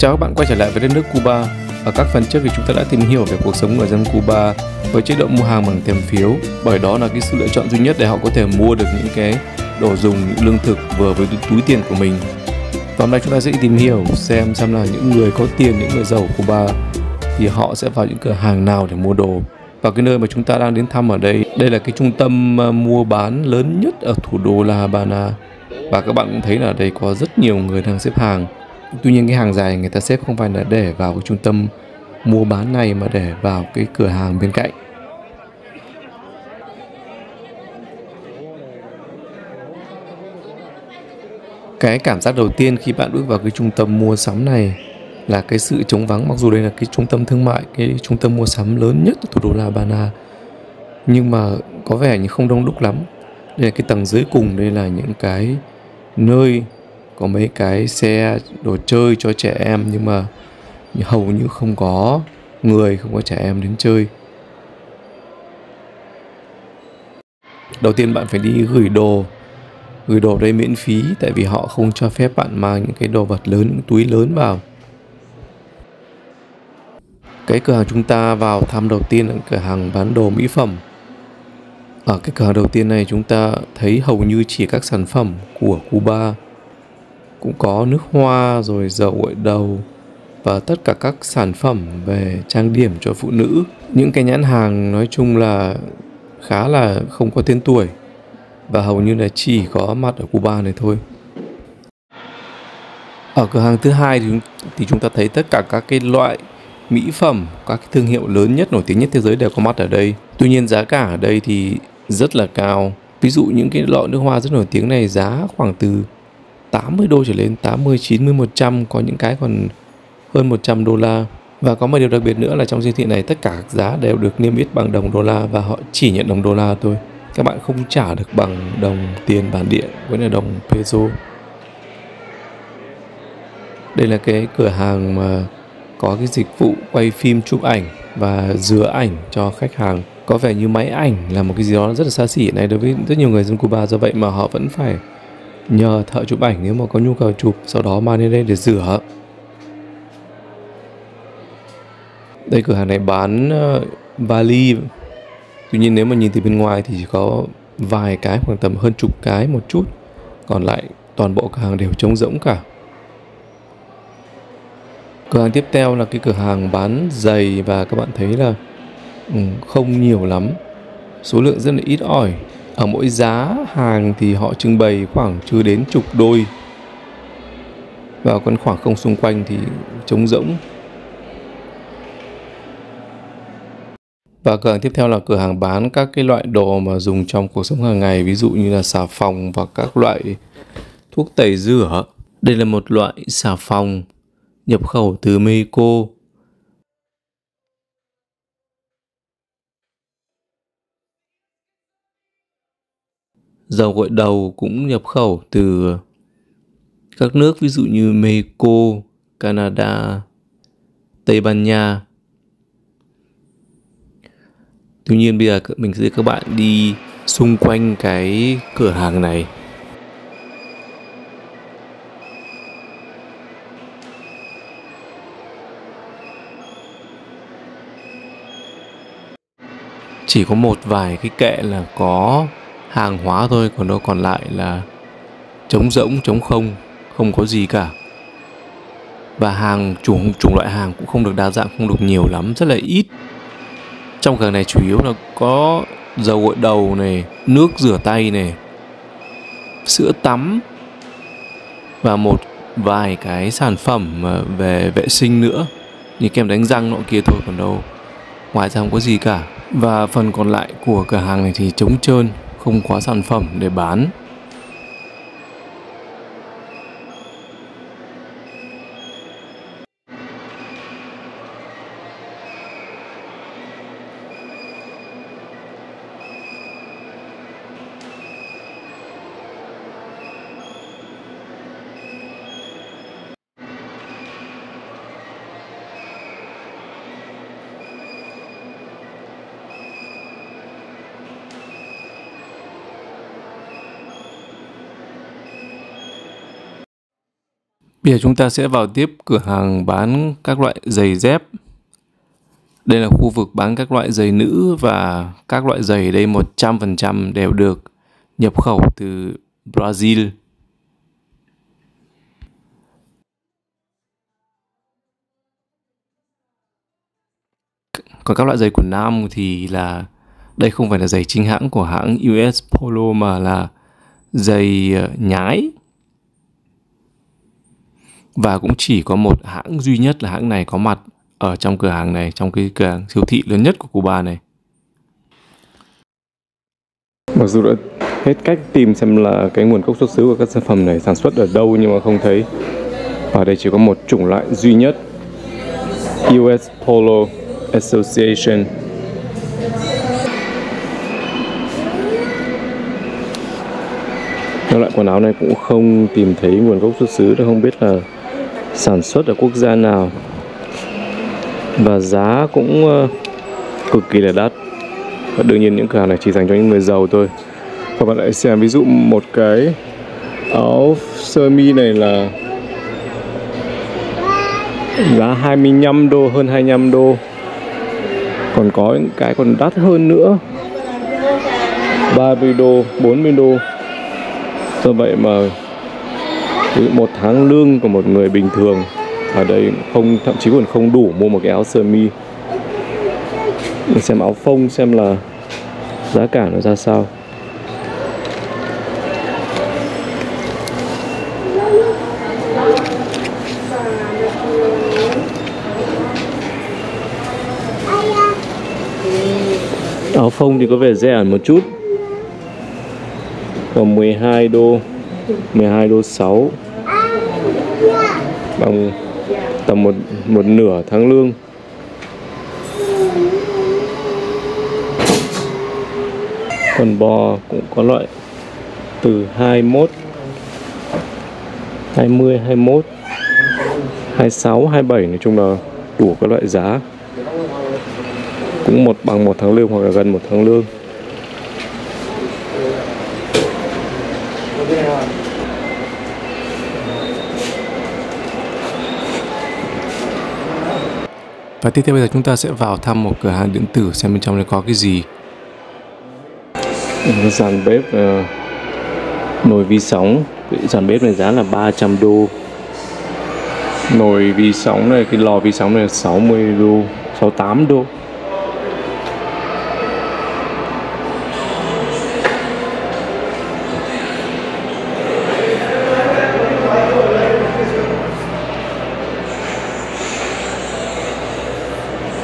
Chào các bạn quay trở lại với đất nước Cuba. Ở các phần trước thì chúng ta đã tìm hiểu về cuộc sống người dân Cuba với chế độ mua hàng bằng tiền phiếu, bởi đó là cái sự lựa chọn duy nhất để họ có thể mua được những cái đồ dùng, những lương thực vừa với túi tiền của mình. Và hôm nay chúng ta sẽ tìm hiểu xem là những người có tiền, những người giàu của Cuba thì họ sẽ vào những cửa hàng nào để mua đồ. Và cái nơi mà chúng ta đang đến thăm ở đây là cái trung tâm mua bán lớn nhất ở thủ đô La Habana. Và các bạn cũng thấy là ở đây có rất nhiều người đang xếp hàng. Tuy nhiên cái hàng dài người ta xếp không phải là để vào cái trung tâm mua bán này mà để vào cái cửa hàng bên cạnh. Cái cảm giác đầu tiên khi bạn bước vào cái trung tâm mua sắm này là cái sự trống vắng. Mặc dù đây là cái trung tâm thương mại, cái trung tâm mua sắm lớn nhất ở thủ đô La Habana, nhưng mà có vẻ như không đông đúc lắm. Đây là cái tầng dưới cùng, đây là những cái nơi có mấy cái xe đồ chơi cho trẻ em, nhưng mà hầu như không có người, không có trẻ em đến chơi. Đầu tiên bạn phải đi gửi đồ đây miễn phí, tại vì họ không cho phép bạn mang những cái đồ vật lớn, những túi lớn vào. Cái cửa hàng chúng ta vào thăm đầu tiên là cửa hàng bán đồ mỹ phẩm. Ở cái cửa hàng đầu tiên này chúng ta thấy hầu như chỉ các sản phẩm của Cuba. Cũng có nước hoa, rồi dầu gội đầu và tất cả các sản phẩm về trang điểm cho phụ nữ. Những cái nhãn hàng nói chung là khá là không có tên tuổi và hầu như là chỉ có mặt ở Cuba này thôi. Ở cửa hàng thứ hai thì chúng ta thấy tất cả các cái loại mỹ phẩm, các cái thương hiệu lớn nhất, nổi tiếng nhất thế giới đều có mặt ở đây. Tuy nhiên giá cả ở đây thì rất là cao. Ví dụ những cái lọ nước hoa rất nổi tiếng này giá khoảng từ 80 đô trở lên, 80, 90, 100, có những cái còn hơn 100 đô la. Và có một điều đặc biệt nữa là trong siêu thị này tất cả các giá đều được niêm yết bằng đồng đô la và họ chỉ nhận đồng đô la thôi. Các bạn không trả được bằng đồng tiền bản địa với là đồng peso. Đây là cái cửa hàng mà có cái dịch vụ quay phim, chụp ảnh và rửa ảnh cho khách hàng. Có vẻ như máy ảnh là một cái gì đó rất là xa xỉ này đối với rất nhiều người dân Cuba, do vậy mà họ vẫn phải nhờ thợ chụp ảnh nếu mà có nhu cầu chụp, sau đó mang đến đây để rửa. Đây, cửa hàng này bán vali. Tuy nhiên nếu mà nhìn từ bên ngoài thì chỉ có vài cái, khoảng tầm hơn chục cái một chút. Còn lại toàn bộ cửa hàng đều trống rỗng cả. Cửa hàng tiếp theo là cái cửa hàng bán giày, và các bạn thấy là không nhiều lắm, số lượng rất là ít ỏi. Ở mỗi giá hàng thì họ trưng bày khoảng chưa đến chục đôi, và còn khoảng không xung quanh thì trống rỗng. Và cửa hàng tiếp theo là cửa hàng bán các cái loại đồ mà dùng trong cuộc sống hàng ngày, ví dụ như là xà phòng và các loại thuốc tẩy rửa. Đây là một loại xà phòng nhập khẩu từ Mexico. Dầu gội đầu cũng nhập khẩu từ các nước ví dụ như Mexico, Canada, Tây Ban Nha. Tuy nhiên bây giờ mình sẽ đưa các bạn đi xung quanh cái cửa hàng này. Chỉ có một vài cái kệ là có hàng hóa thôi, còn đâu còn lại là trống rỗng, trống không, không có gì cả. Và hàng chủng loại hàng cũng không được đa dạng, không được nhiều lắm, rất là ít. Trong cửa này chủ yếu là có dầu gội đầu này, nước rửa tay này, sữa tắm và một vài cái sản phẩm về vệ sinh nữa, như kem đánh răng nọ kia thôi, còn đâu ngoài ra không có gì cả. Và phần còn lại của cửa hàng này thì trống trơn, không có sản phẩm để bán. Bây giờ chúng ta sẽ vào tiếp cửa hàng bán các loại giày dép. Đây là khu vực bán các loại giày nữ và các loại giày ở đây 100% đều được nhập khẩu từ Brazil. Còn các loại giày của nam thì là đây không phải là giày chính hãng của hãng US Polo mà là giày nhái. Và cũng chỉ có một hãng duy nhất là hãng này có mặt ở trong cửa hàng này, trong cái cửa hàng siêu thị lớn nhất của Cuba này. Mặc dù đã hết cách tìm xem là cái nguồn gốc xuất xứ của các sản phẩm này sản xuất ở đâu nhưng mà không thấy. Ở đây chỉ có một chủng loại duy nhất, US Polo Association. Các loại quần áo này cũng không tìm thấy nguồn gốc xuất xứ, không biết là sản xuất ở quốc gia nào. Và giá cũng cực kỳ là đắt. Và đương nhiên những cửa hàng này chỉ dành cho những người giàu thôi. Các bạn lại xem ví dụ một cái áo sơ mi này là giá 25 đô, hơn 25 đô. Còn có những cái còn đắt hơn nữa, 30 đô, 40 đô. Do vậy mà một tháng lương của một người bình thường ở đây thậm chí còn không đủ mua một cái áo sơ mi. Mình xem áo phông xem là giá cả nó ra sao. Áo phông thì có vẻ rẻ hơn một chút, còn 12 đô 6, bằng tầm một nửa tháng lương. Còn bò cũng có loại từ 21, 20, 21, 26, 27, nói chung là đủ các loại giá. Cũng bằng một tháng lương hoặc là gần một tháng lương. Và tiếp theo bây giờ chúng ta sẽ vào thăm một cửa hàng điện tử xem bên trong này có cái gì. Cái dàn bếp nồi vi sóng. Cái dàn bếp này giá là 300 đô. Nồi vi sóng này, cái lò vi sóng này là 60 đô, 68 đô.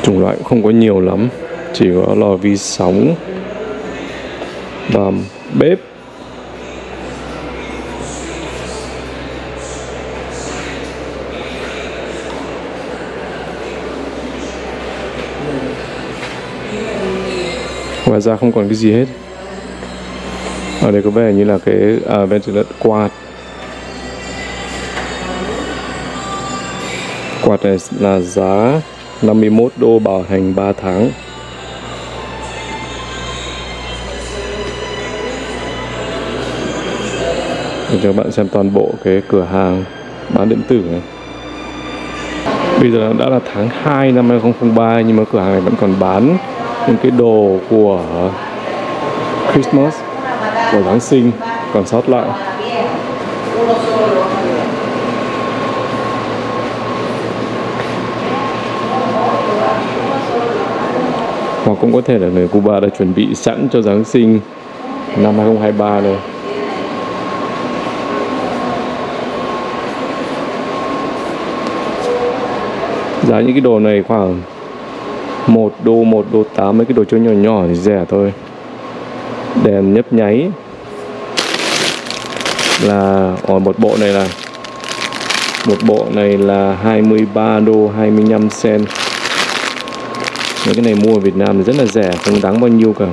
Chủng loại cũng không có nhiều lắm, chỉ có lò vi sóng và bếp. Ngoài ra không còn cái gì hết. Ở đây có vẻ như là cái ventilator quạt. Quạt này là giá 51 đô, bảo hành 3 tháng. Để cho các bạn xem toàn bộ cái cửa hàng bán điện tử này. Bây giờ đã là tháng 2 năm 2003 nhưng mà cửa hàng này vẫn còn bán những cái đồ của Christmas, của Giáng sinh còn sót lại. Hoặc cũng có thể là người Cuba đã chuẩn bị sẵn cho Giáng sinh năm 2023 này. Giá những cái đồ này khoảng 1 đô 8, mấy cái đồ chơi nhỏ nhỏ thì rẻ thôi. Đèn nhấp nháy là một bộ này là 23 đô 25 cent. Mấy cái này mua ở Việt Nam thì rất là rẻ, không đáng bao nhiêu cả.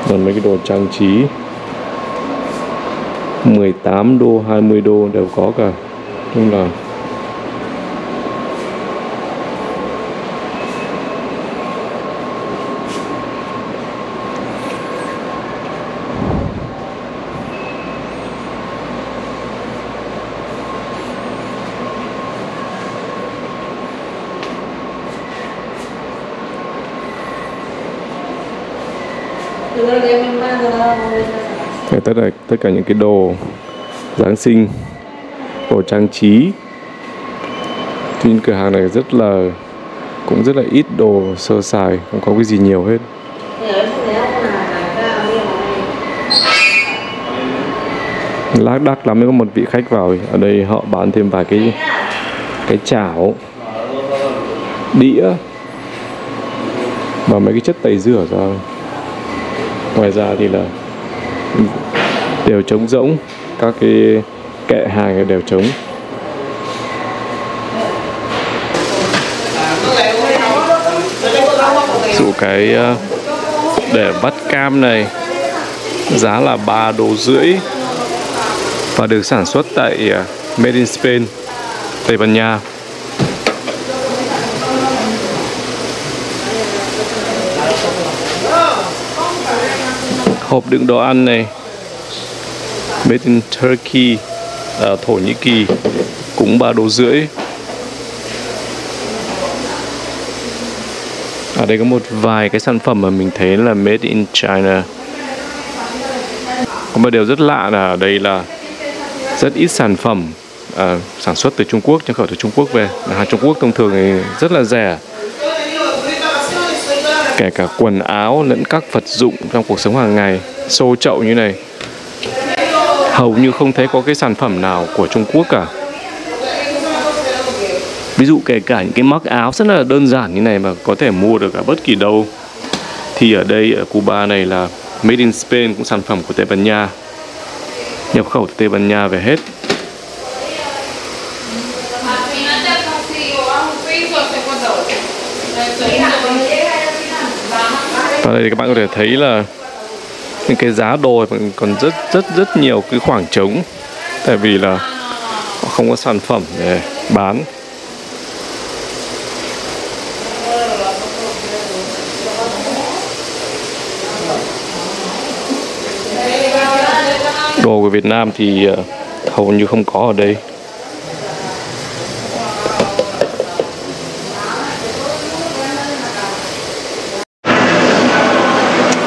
Còn mấy cái đồ trang trí 18 đô, 20 đô đều có cả. Nhưng là Tất cả những cái đồ Giáng sinh, đồ trang trí. Tuy nhiên cửa hàng này cũng rất là ít đồ sơ sài, không có cái gì nhiều hết. Lác đác lắm mới có một vị khách vào. Ở đây họ bán thêm vài cái chảo, đĩa và mấy cái chất tẩy rửa ra. Ngoài ra thì là đều trống rỗng, các cái kệ hàng đều trống. Dụ cái để vắt cam này giá là 3,5 đô và được sản xuất tại Made in Spain, Tây Ban Nha. Hộp đựng đồ ăn này Made in Turkey, Thổ Nhĩ Kỳ, cũng 3,5 đô. Ở đây có một vài cái sản phẩm mà mình thấy là Made in China. Có một điều rất lạ là ở đây là rất ít sản phẩm sản xuất từ Trung Quốc, nhập khẩu từ Trung Quốc về. Hàng Trung Quốc thông thường thì rất là rẻ. Kể cả quần áo lẫn các vật dụng trong cuộc sống hàng ngày, xô chậu như này, hầu như không thấy có cái sản phẩm nào của Trung Quốc cả. Ví dụ kể cả những cái mắc áo rất là đơn giản như này mà có thể mua được ở bất kỳ đâu, thì ở đây ở Cuba này là Made in Spain, cũng sản phẩm của Tây Ban Nha, nhập khẩu từ Tây Ban Nha về hết. Ở đây thì các bạn có thể thấy là những cái giá đồ còn rất nhiều cái khoảng trống, tại vì là không có sản phẩm để bán. Đồ của Việt Nam thì hầu như không có ở đây.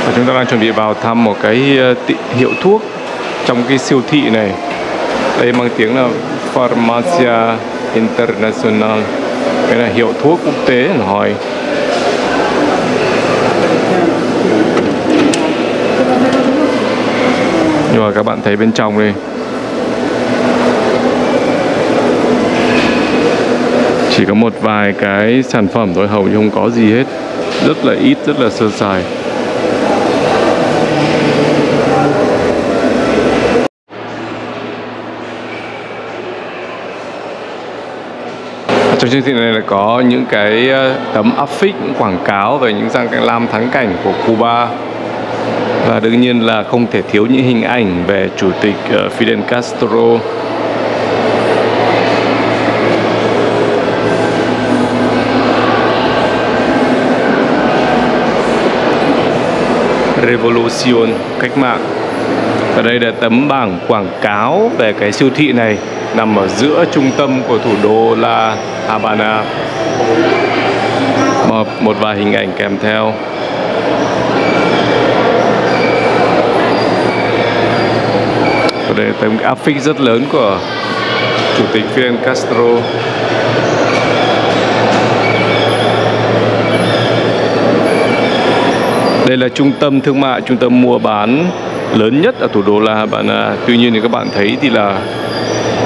Và chúng ta đang chuẩn bị vào thăm một cái hiệu thuốc trong cái siêu thị này. Đây mang tiếng là Farmacia International, cái là hiệu thuốc quốc tế hỏi. Nhưng mà các bạn thấy bên trong đây chỉ có một vài cái sản phẩm thôi, hầu như không có gì hết. Rất là ít, rất là sơ sài. Trong chương trình này là có những cái tấm áp phích, những quảng cáo về những năm thắng cảnh của Cuba. Và đương nhiên là không thể thiếu những hình ảnh về Chủ tịch Fidel Castro. Revolution, cách mạng. Ở đây là tấm bảng quảng cáo về cái siêu thị này, nằm ở giữa trung tâm của thủ đô La Habana. Một vài hình ảnh kèm theo. Ở đây là tấm áp phích rất lớn của Chủ tịch Fidel Castro. Đây là trung tâm thương mại, trung tâm mua bán lớn nhất ở thủ đô La Habana. Tuy nhiên thì các bạn thấy thì là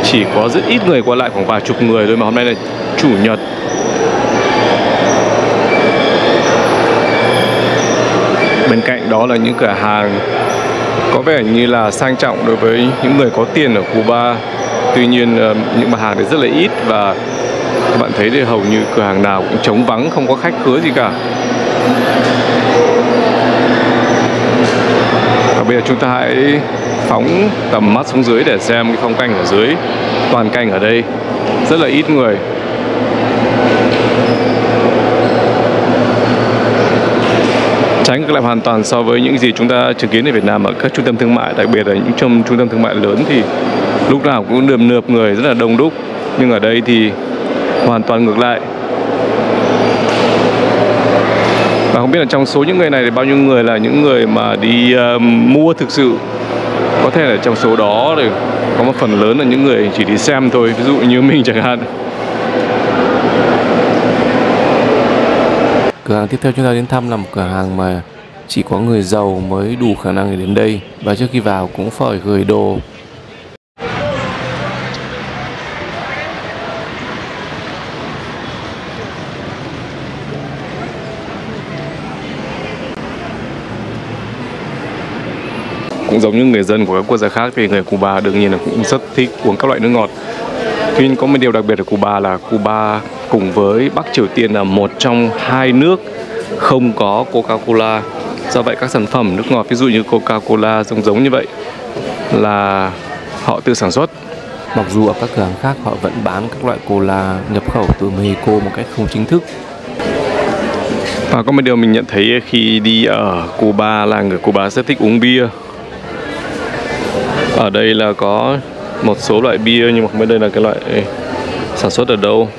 chỉ có rất ít người qua lại, khoảng vài chục người thôi, mà hôm nay là Chủ nhật. Bên cạnh đó là những cửa hàng có vẻ như là sang trọng đối với những người có tiền ở Cuba. Tuy nhiên những mặt hàng thì rất là ít, và các bạn thấy thì hầu như cửa hàng nào cũng trống vắng, không có khách khứa gì cả. Và bây giờ chúng ta hãy phóng tầm mắt xuống dưới để xem cái phong cảnh ở dưới. Toàn cảnh ở đây rất là ít người. Trái ngược lại hoàn toàn so với những gì chúng ta chứng kiến ở Việt Nam ở các trung tâm thương mại, đặc biệt là những trung tâm thương mại lớn thì lúc nào cũng nườm nượp người, rất là đông đúc. Nhưng ở đây thì hoàn toàn ngược lại. Và không biết là trong số những người này thì bao nhiêu người là những người mà đi mua thực sự. Có thể là trong số đó thì có một phần lớn là những người chỉ đi xem thôi, ví dụ như mình chẳng hạn. Cửa hàng tiếp theo chúng ta đến thăm là một cửa hàng mà chỉ có người giàu mới đủ khả năng để đến đây. Và trước khi vào cũng phải gửi đồ. Cũng giống như người dân của các quốc gia khác thì người Cuba đương nhiên là cũng rất thích uống các loại nước ngọt. Tuy nhiên có một điều đặc biệt ở Cuba là Cuba cùng với Bắc Triều Tiên là một trong hai nước không có Coca-Cola. Do vậy các sản phẩm nước ngọt ví dụ như Coca-Cola giống như vậy là họ tự sản xuất. Mặc dù ở các cửa hàng khác họ vẫn bán các loại cola nhập khẩu từ Mexico một cách không chính thức. Và có một điều mình nhận thấy khi đi ở Cuba là người Cuba rất thích uống bia. Ở đây là có một số loại bia nhưng mà không biết đây là cái loại sản xuất ở đâu.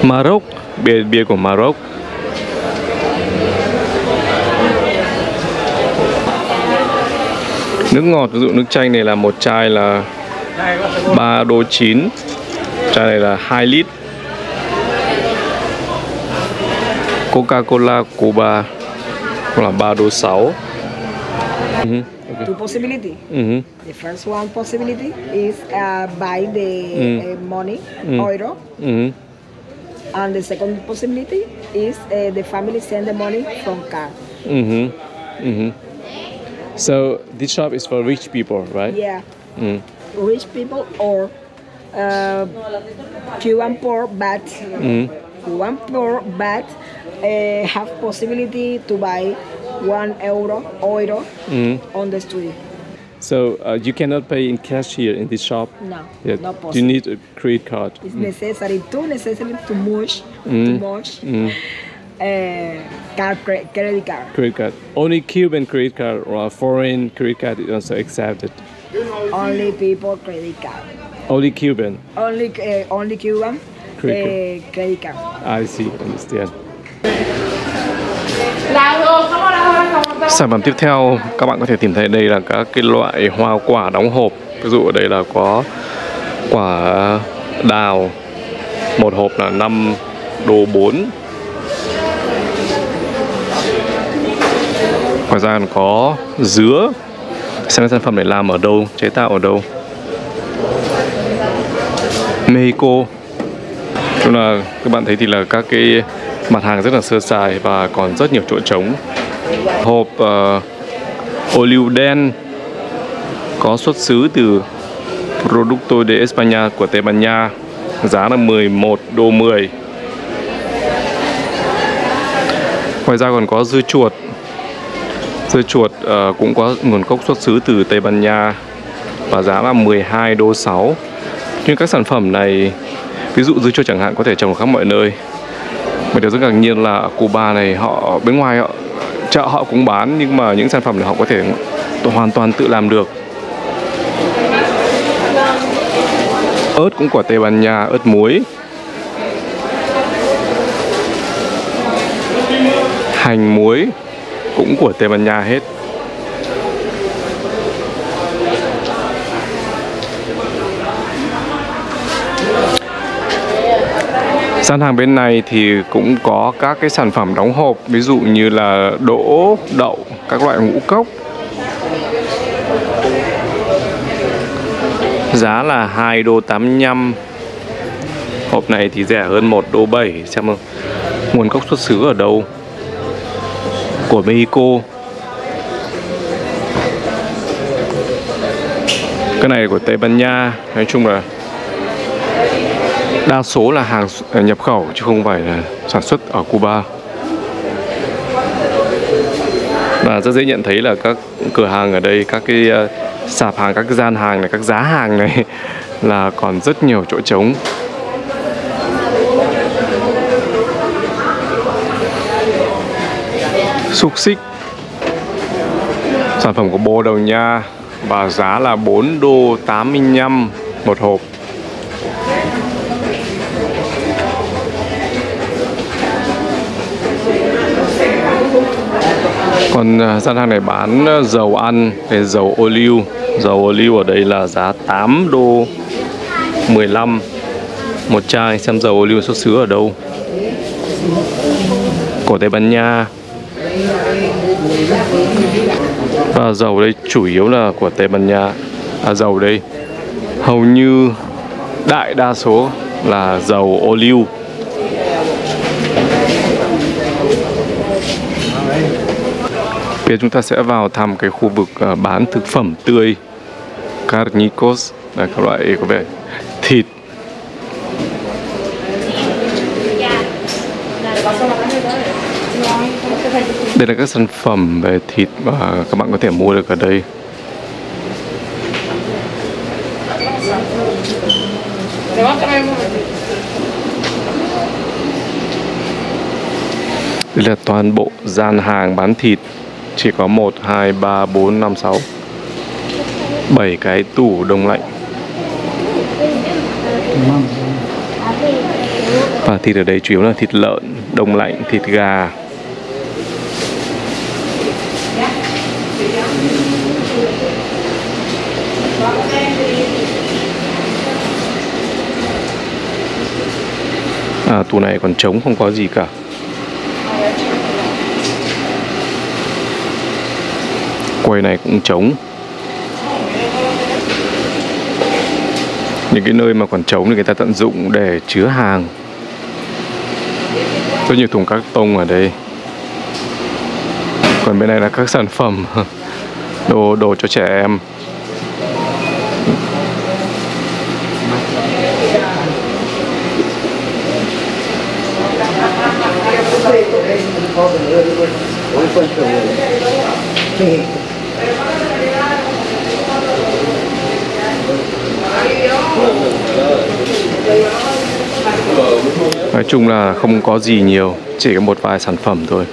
Maroc, bia của Maroc. Nước ngọt, ví dụ nước chanh này là một chai là 3 đô 9, chai này là 2 lít. Coca-Cola Cuba là 3 đô 6. Okay. Two possibility. The first one possibility is buy the money, euro. And the second possibility is the family send the money from card. So this shop is for rich people, right? Yeah. Rich people or Cuban poor, but Cuban poor, but have possibility to buy 1 euro on the street. So you cannot pay in cash here in this shop? No, Yeah. not possible. You need a credit card. It's necessary too much credit card. Credit card. Only Cuban credit card or foreign credit card is also accepted. Only people credit card. Only Cuban. Only Cuban credit card. I see, understand. Sản phẩm tiếp theo các bạn có thể tìm thấy đây là các cái loại hoa quả đóng hộp. Ví dụ ở đây là có quả đào, một hộp là 5 đô 4. Ngoài ra còn có dứa. Xem sản phẩm này làm ở đâu, chế tạo ở đâu. Mexico. Tức là các bạn thấy thì là các cái mặt hàng rất là sơ sài và còn rất nhiều chỗ trống. Hộp ô liu đen có xuất xứ từ Producto de España của Tây Ban Nha, giá là 11 đô 10. Ngoài ra còn có dưa chuột. Dưa chuột cũng có nguồn gốc xuất xứ từ Tây Ban Nha và giá là 12 đô 6. Nhưng các sản phẩm này, ví dụ dưa chuột chẳng hạn, có thể trồng ở khắp mọi nơi. Một điều rất ngạc nhiên là ở Cuba này họ bên ngoài chợ họ cũng bán, nhưng mà những sản phẩm này họ có thể hoàn toàn tự làm được. Ớt cũng của Tây Ban Nha, ớt muối. Hành muối cũng của Tây Ban Nha hết. Gian hàng bên này thì cũng có các cái sản phẩm đóng hộp, ví dụ như là đỗ, đậu, các loại ngũ cốc. Giá là 2 đô 85. Hộp này thì rẻ hơn 1 đô 7. Xem nguồn gốc xuất xứ ở đâu. Của Mexico. Cái này của Tây Ban Nha. Nói chung là đa số là hàng nhập khẩu chứ không phải là sản xuất ở Cuba. Và rất dễ nhận thấy là các cửa hàng ở đây, các cái sạp hàng, các cái gian hàng này, các giá hàng này là còn rất nhiều chỗ trống. Xúc xích, sản phẩm của Bồ Đào Nha, và giá là 4 đô 85. một hộp. Còn gian hàng này bán dầu ăn, cái dầu ô liu. Dầu ô liu ở đây là giá 8 đô 15 một chai. Xem dầu ô liu xuất xứ ở đâu. Của Tây Ban Nha. Và dầu đây chủ yếu là của Tây Ban Nha. Dầu đây hầu như đại đa số là dầu ô liu. Bây giờ chúng ta sẽ vào thăm cái khu vực bán thực phẩm tươi, carnicos, là các loại có vẻ thịt. Đây là các sản phẩm về thịt mà các bạn có thể mua được ở đây. Đây là toàn bộ gian hàng bán thịt. Chỉ có 1, 2, 3, 4, 5, 6 7 cái tủ đông lạnh. Và thịt ở đây chủ yếu là thịt lợn, đông lạnh, thịt gà. Tủ này còn trống, không có gì cả. Quầy này cũng trống. Những cái nơi mà còn trống thì người ta tận dụng để chứa hàng. Rất nhiều thùng các tông ở đây. Còn bên này là các sản phẩm đồ cho trẻ em. Nói chung là không có gì nhiều, chỉ có một vài sản phẩm thôi.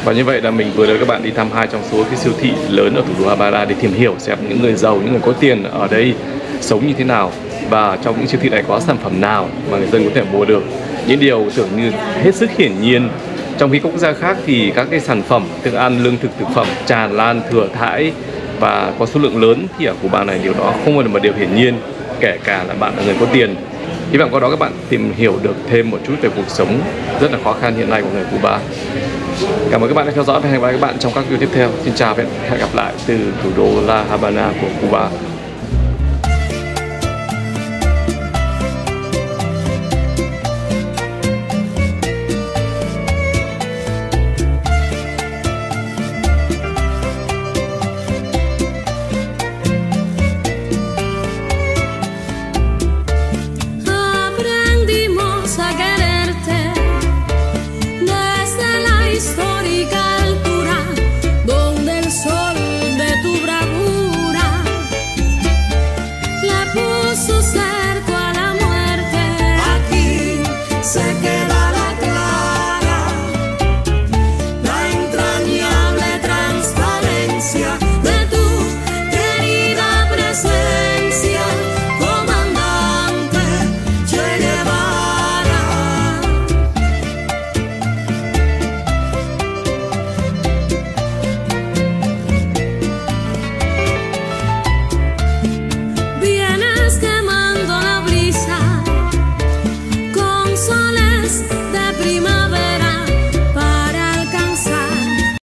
Và như vậy là mình vừa đưa các bạn đi thăm 2 trong số cái siêu thị lớn ở thủ đô Havana để tìm hiểu xem những người giàu, những người có tiền ở đây sống như thế nào, và trong những siêu thị này có sản phẩm nào mà người dân có thể mua được. Những điều tưởng như hết sức hiển nhiên, trong khi các quốc gia khác thì các cái sản phẩm thức ăn, lương thực, thực phẩm tràn lan thừa thãi và có số lượng lớn, thì ở Cuba này điều đó không phải là một điều hiển nhiên, kể cả là bạn là người có tiền. Hy vọng qua đó các bạn tìm hiểu được thêm một chút về cuộc sống rất là khó khăn hiện nay của người Cuba. Cảm ơn các bạn đã theo dõi và hẹn gặp lại các bạn trong các video tiếp theo. Xin chào và hẹn gặp lại từ thủ đô La Habana của Cuba.